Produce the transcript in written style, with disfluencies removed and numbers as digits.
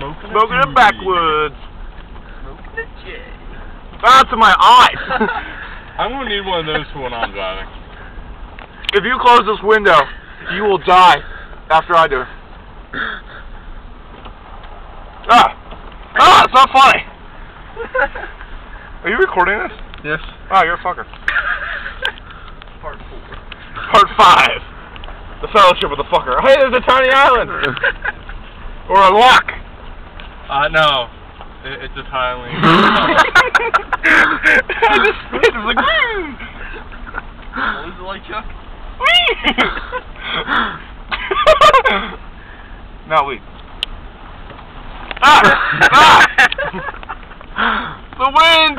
Smoking it backwoods. Smoking a J. Ah, to my eyes. I'm gonna need one of those for when I'm driving. If you close this window, you will die after I do. It's not funny. Are you recording this? Yes. Oh, you're a fucker. Part 4. Part 5. The Fellowship of the Fucker. Hey, there's a tiny island. Or a lock. No. It's a tiling. I just spit. It was like, What was it like, Chuck? Not we. The wind!